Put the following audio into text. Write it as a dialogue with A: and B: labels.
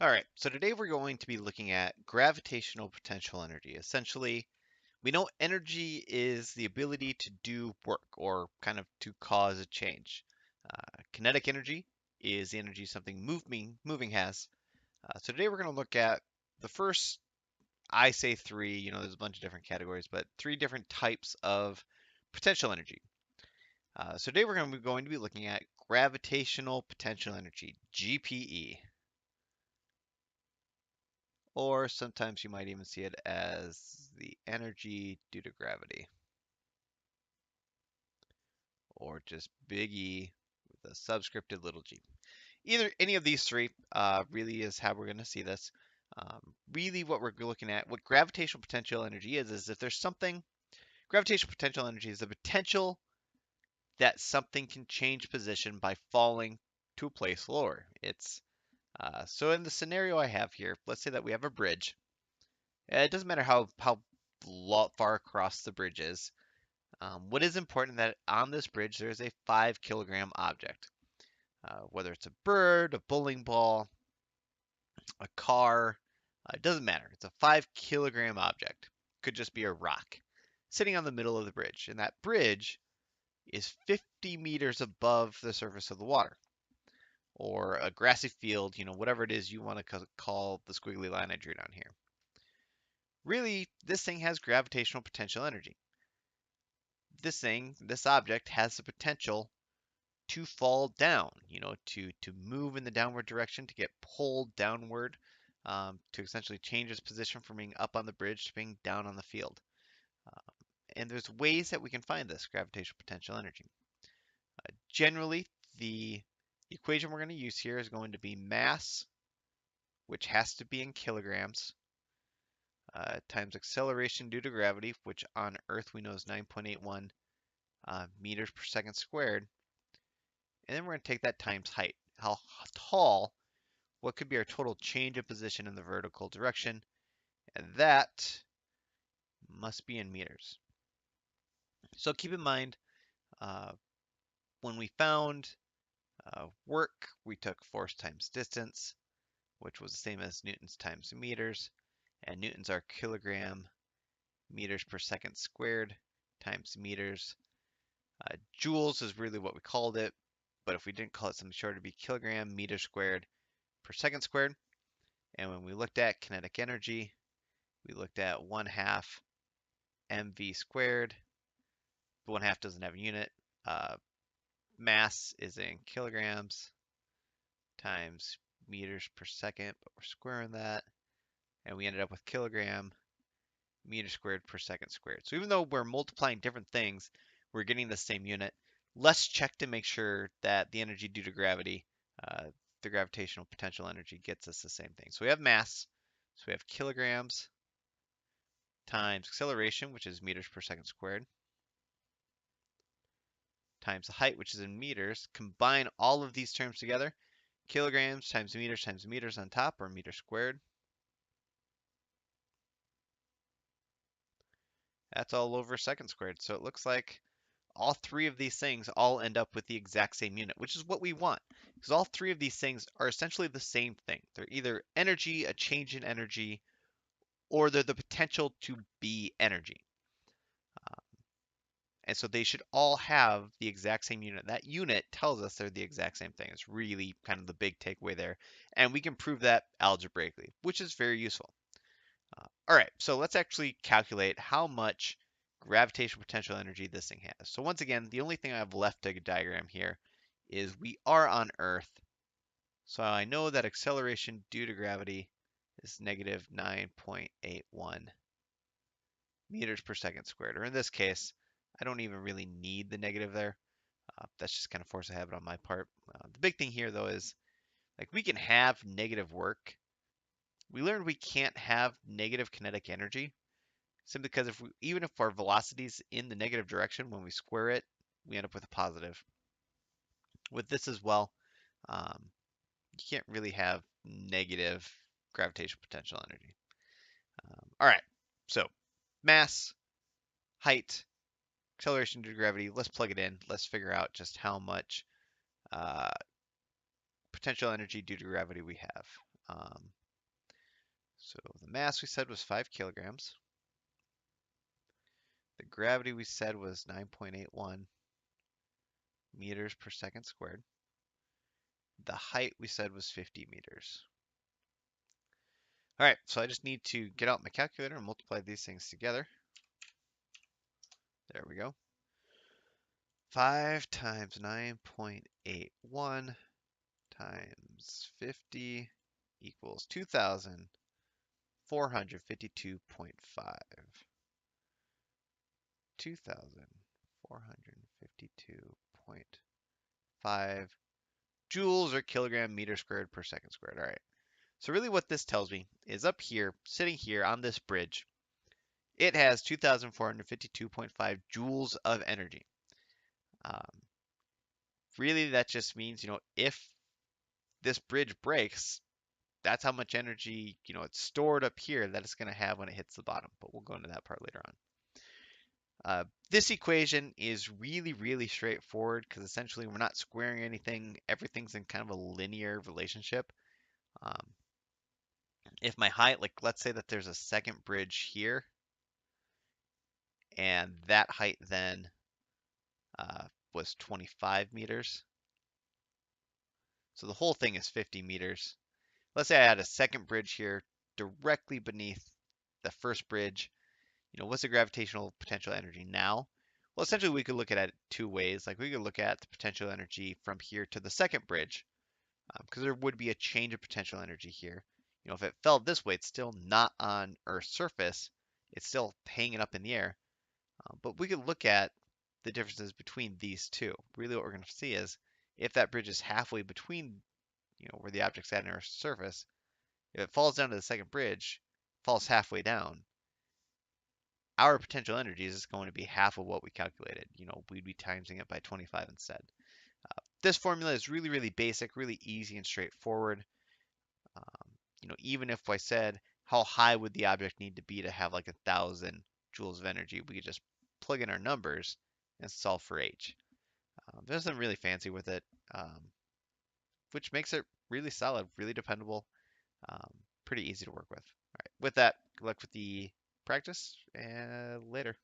A: All right, so today we're going to be looking at gravitational potential energy. Essentially, we know energy is the ability to do work or kind of to cause a change. Kinetic energy is the energy something moving has. So today we're going to look at the first, I say three, there's a bunch of different categories, but three different types of potential energy. So today we're going to be looking at gravitational potential energy, GPE. Or sometimes you might even see it as the energy due to gravity, or just big E with a subscripted little g. Either any of these three really is how we're going to see this. Really, what we're looking at, what gravitational potential energy is if there's something, gravitational potential energy is the potential that something can change position by falling to a place lower. It's so in the scenario I have here, let's say that we have a bridge. It doesn't matter how far across the bridge is. What is important that on this bridge there is a 5 kilogram object, whether it's a bird, a bowling ball, a car, it doesn't matter. It's a 5 kilogram object. Could just be a rock sitting on the middle of the bridge, and that bridge is 50 meters above the surface of the water, or a grassy field, whatever it is you want to call the squiggly line I drew down here. Really, this thing has gravitational potential energy. This object has the potential to fall down, to move in the downward direction, to get pulled downward, to essentially change its position from being up on the bridge to being down on the field. Um, and there's ways that we can find this gravitational potential energy. Generally, the equation we're going to use here is going to be mass, which has to be in kilograms, times acceleration due to gravity, which on Earth we know is 9.81 meters per second squared. And then we're going to take that times height. How tall, what could be our total change of position in the vertical direction? And that must be in meters. So keep in mind, uh, when we found work, we took force times distance, which was the same as newtons times meters. And newtons are kilogram meters per second squared times meters. Joules is really what we called it, but if we didn't call it something short, it'd be kilogram meter squared per second squared. And when we looked at kinetic energy, we looked at 1/2 mv squared. But 1/2 doesn't have a unit. Uh, Mass is in kilograms times meters per second, but we're squaring that. And we ended up with kilogram meter squared per second squared. So even though we're multiplying different things, we're getting the same unit. Let's check to make sure that the energy due to gravity, uh, the gravitational potential energy, gets us the same thing. So we have mass, so we have kilograms times acceleration, which is meters per second squared, times the height, which is in meters. Combine all of these terms together. Kilograms times meters on top, or meter squared. That's all over second squared. So it looks like all three of these things all end up with the exact same unit, which is what we want. Because all three of these things are essentially the same thing. They're either energy, a change in energy, or they're the potential to be energy. And so they should all have the exact same unit. That unit tells us they're the exact same thing. It's really kind of the big takeaway there. And we can prove that algebraically, which is very useful. All right, so let's actually calculate how much gravitational potential energy this thing has. So once again, the only thing I have left to diagram here is we are on Earth. So I know that acceleration due to gravity is negative 9.81 meters per second squared. Or in this case, I don't even really need the negative there. That's just kind of force of habit on my part. The big thing here, though, is like we can have negative work. We learned we can't have negative kinetic energy simply because even if our velocity is in the negative direction, when we square it, we end up with a positive. With this as well, um, you can't really have negative gravitational potential energy. All right, so mass, height, acceleration due to gravity. Let's plug it in. Let's figure out just how much uh, potential energy due to gravity we have. Um, so the mass we said was 5 kilograms. The gravity we said was 9.81 meters per second squared. The height we said was 50 meters. All right, so I just need to get out my calculator and multiply these things together. There we go. 5 times 9.81 times 50 equals 2,452.5. 2,452.5 joules or kilogram meter squared per second squared. All right. So really what this tells me is up here, sitting here on this bridge, it has 2,452.5 joules of energy. Um, really, that just means, if this bridge breaks, that's how much energy, it's stored up here that it's going to have when it hits the bottom. But we'll go into that part later on. This equation is really, really straightforward because essentially we're not squaring anything. Everything's in kind of a linear relationship. Um, if my height, like let's say that there's a second bridge here, and that height then was 25 meters. So the whole thing is 50 meters. Let's say I had a second bridge here directly beneath the first bridge. What's the gravitational potential energy now? Well, essentially we could look at it two ways. Like we could look at the potential energy from here to the second bridge, because there would be a change of potential energy here. If it fell this way, it's still not on Earth's surface. It's still hanging up in the air. But we could look at the differences between these two. Really what we're going to see is if that bridge is halfway between, where the object's at on Earth's surface, if it falls down to the second bridge, falls halfway down, our potential energy is going to be half of what we calculated. We'd be timesing it by 25 instead. This formula is really, really basic, really easy and straightforward. Even if I said how high would the object need to be to have like 1,000 joules of energy, we could just plug in our numbers and solve for h. There's nothing really fancy with it, which makes it really solid, really dependable, pretty easy to work with. All right, with that, good luck with the practice, and later.